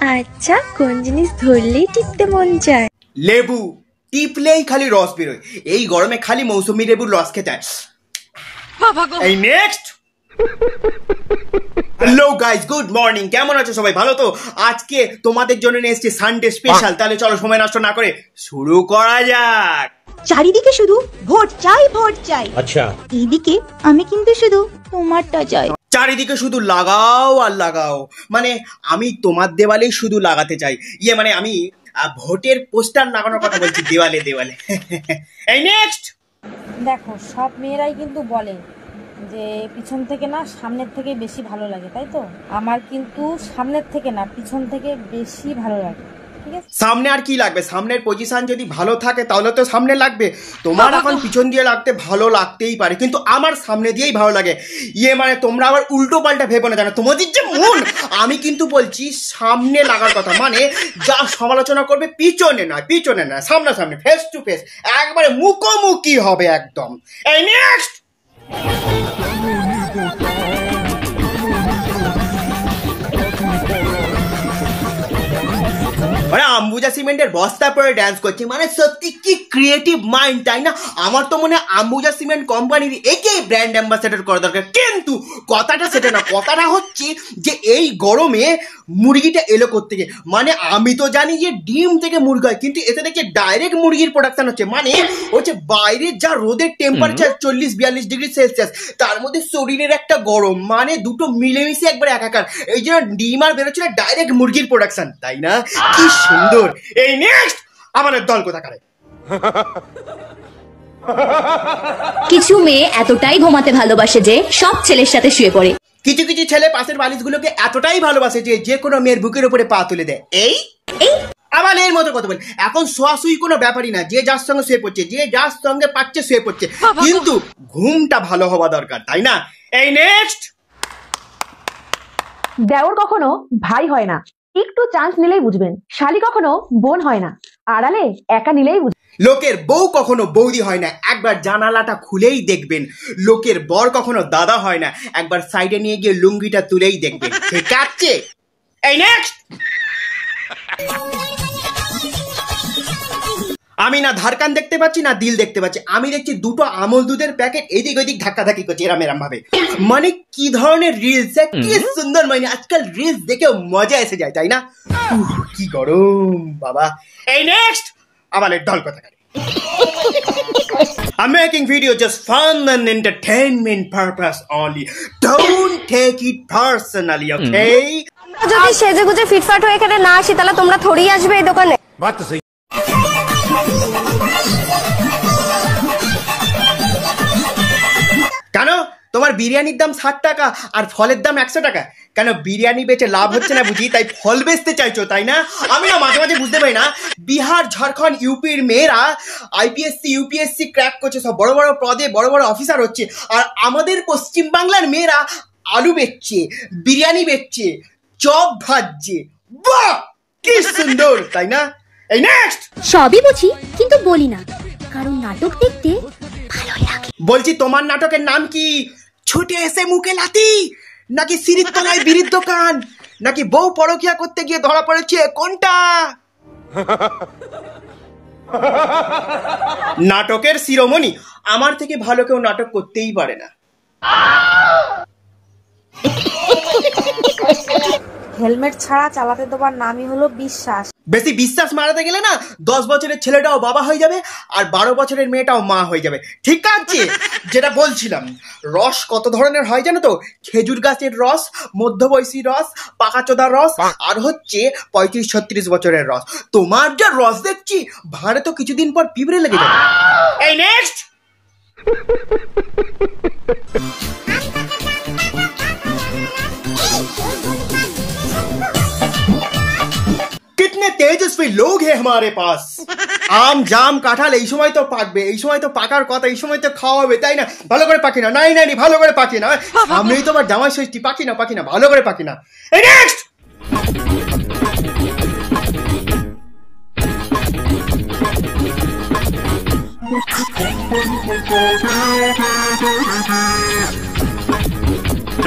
আচ্ছা, কোন জিনিস ধরলেই টিপতে মন চায়? লেবু টিপলেই খালি রস বেরোয়। এই গরমে খালি মৌসুমী লেবুর রস খেতে হয়। এই next. Hello guys, good morning. কেমন আছো সবাই? ভালো তো? আজকে তোমাদের জন্য নিয়ে এসেছি সানডে স্পেশাল। তাহলে চলো সময় নষ্ট না করে শুরু করা যাক। চারিদিকে শুধু ভোট চাই, ভোট চাই। আচ্ছা, এইদিকে আমি কিন্তু শুধু তোমারটা চাই। চারিদিকে শুধু লাগাও আর লাগাও, মানে আমি তোমার দেওয়ালেই শুধু লাগাতে চাই। মানে আমি ভোটের পোস্টার লাগানোর কথা বলছি, দেওয়ালে দেওয়ালে। এই নেক্সট। দেখো, সব মেয়েরাই কিন্তু বলে যে পিছন থেকে না সামনের থেকে বেশি ভালো লাগে, তাই তো? আমার কিন্তু সামনের থেকে না পিছন থেকে বেশি ভালো লাগে। ঠিক আছে, সামনে আর কি লাগবে? সামনের পজিশন যদি ভালো থাকে তাহলে তো সামনে লাগবে। তোমার এখন পিছন দিয়ে লাগতে ভালো লাগতেই পারে, কিন্তু আমার সামনে দিয়েই ভালো লাগে। মানে তোমরা আবার উল্টো পাল্টা ভেবো না, জানো তোমাদের যে মন। আমি কিন্তু বলছি সামনে লাগার কথা, মানে যা সমালোচনা করবে পিছনে নয়, পিছনে নয়, সামনাসামনি, ফেস টু ফেস, একবারে মুখোমুখি হবে একদম। এই নেক্সট। মানে আম্বুজা সিমেন্টের বস্তা পরে ড্যান্স করছে, মানে সত্যি কি ক্রিয়েটিভ মাইন্ড, তাই না? আমার তো মনে হয় আম্বুজা সিমেন্ট কোম্পানির একেই ব্র্যান্ড অ্যাম্বাসেডর করা দরকার। কিন্তু কথাটা সেটা না, কথাটা হচ্ছে যে এই গরমে মুরগিটা এলো কোত্থেকে। মানে আমি তো জানি যে ডিম থেকে মুরগি হয়, কিন্তু এতে দেখে ডাইরেক্ট মুরগির প্রোডাকশন হচ্ছে। মানে হচ্ছে বাইরের যা রোদের টেম্পারেচার 40-42 ডিগ্রি সেলসিয়াস, তার মধ্যে শরীরের একটা গরম, মানে দুটো মিলেমিশে একবার একাকার। এই জন্য ডিম আর বেরোচ্ছে না, ডাইরেক্ট মুরগির প্রোডাকশন, তাই না? কি সুন্দর। এই নেক্সট। আমাদের দল কোথাকারে? কিছু মেয়ে এতটাই ঘুমাতে ভালোবাসে যে সব ছেলের সাথে শুয়ে পড়ে। কিছু কিছু ছেলে পাশের বালিশগুলোকে এতটাই ভালোবাসে যে যে কোনো মেয়ের বুকের উপরে পা তুলে দেয়। এই আবার এর মতো কথা বলে। এখন শোয়াশুই কোনো ব্যাপারই না, যে যার সঙ্গে শুয়ে পড়ছে, যে যার সঙ্গে পাচ্ছে শুয়ে পড়ছে, কিন্তু ঘুমটা ভালো হওয়া দরকার, তাই না? এই নেক্সট। দেওর কখনো ভাই হয় না, একটু চান্স নিলেই বুঝবেন। শালি কখনো বোন হয় না, আড়ালে একা নিলেই বুঝবেন। লোকের বউ কখনো বৌদি হয় না, একবার জানালাটা খুলেই দেখবেন। লোকের বর কখনো দাদা হয় না, একবার সাইডে নিয়ে গিয়ে লুঙ্গিটা তুলেই দেখবেন। ঠিক আছে? এই নেক্সট। আমি না ধারকান দেখতে পাচ্ছি না দিল দেখতে পাচ্ছি, আমি দেখছি দুটো আমল দুধের প্যাকেট এদিক ওইদিক ধাক্কাধাক্কি করছে এরম এরম ভাবে। মানে কি ধরনের রিলস, কি সুন্দর। মানে আজকাল রিলস দেখে মজা এসে যায়, তাই না? কি গরম বাবা। এই নেক্সট। আমাদের দল কোথাকার? I'm making video just fun and entertainment purpose only. Don't take it personally, okay? যদি সেজে গুজে ফিটফাট হয়ে এখানে না আসি তাহলে তোমরা থোড়ি আসবে এই দোকানে। কেন তোমার বিরিয়ানির দাম 60 টাকা আর ফলের দাম 100 টাকা? কেন বিরিয়ানি বেচে লাভ হচ্ছে না বুঝি, তাই ফল বেচতে চাইছো, তাই না? আমি না মাঝে মাঝে বুঝতে পারি না, বিহার, ঝাড়খণ্ড, ইউপির মেয়েরা আইপিএসসি ইউপিএসসি ক্র্যাক করছে, সব বড় বড় পদে বড় বড় অফিসার হচ্ছে, আর আমাদের পশ্চিম বাংলার মেয়েরা আলু বেচছে, বিরিয়ানি বেচছে, চপ ভাজছে। বাহ, কি সুন্দর, তাই না? এই নেক্সট। সবই বুঝি কিন্তু বলি না, কারণ নাটক দেখতে ভালো লাগে। বলছি তোমার নাটকের নাম কি? ছুটে এসে মুখে লাথি, নাকি সিঁড়ির তলায় বিড়ির দোকান, নাকি বউ পরকিয়া করতে গিয়ে ধরা পড়েছে, কোনটা? নাটকের শিরোমণি। আমার থেকে ভালো কেউ নাটক করতেই পারে না। হেলমেট ছাড়া চালাতে দেওয়ার নামই হলো বিশ্বাস। বেশি বিশ্বাস মারাতে গেলে না 10 বছরের ছেলেটাও বাবা হয়ে যাবে আর 12 বছরের মেয়েটাও মা হয়ে যাবে। ঠিক আছে? যেটা বলছিলাম, রস কত ধরনের হয় জানো তো? খেজুর গাছের রস, মধ্যবয়সী রস, পাকাচোদার রস, আর হচ্ছে 35-36 বছরের রস। তোমার যা রস দেখছি, ভাড়ে তো কিছুদিন পর পিঁপড়ে লেগে যাবে। এই নেক্সট। कितने तेजस्वी लोग हैं हमारे पास। আম, জাম, কাঁঠাল এই সময় তো পাকবে, এই সময় তো পাকার কথা, এই সময় তো খাওয়া হবে, তাই না? ভালো করে পাকি না? নাই নাই, ভালো করে পাকি না। সামনেই তো আবার জামাই ষষ্ঠী, পাকি না পাকি না, ভালো করে পাকি না। এই নেক্সট।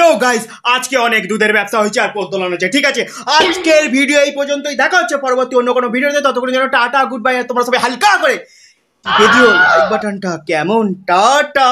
তো গাইস আজকে অনেক দুধের ব্যবসা হয়েছে আর পথ দোলানো হয়েছে, ঠিক আছে? আজকের ভিডিও এই পর্যন্তই, দেখা হচ্ছে পরবর্তী অন্য কোনো ভিডিওতে। ততক্ষণ যেন টাটা গুড বাই, আর তোমরা সবাই হালকা করে ভিডিও লাইক বাটনটা কেমন টাটা।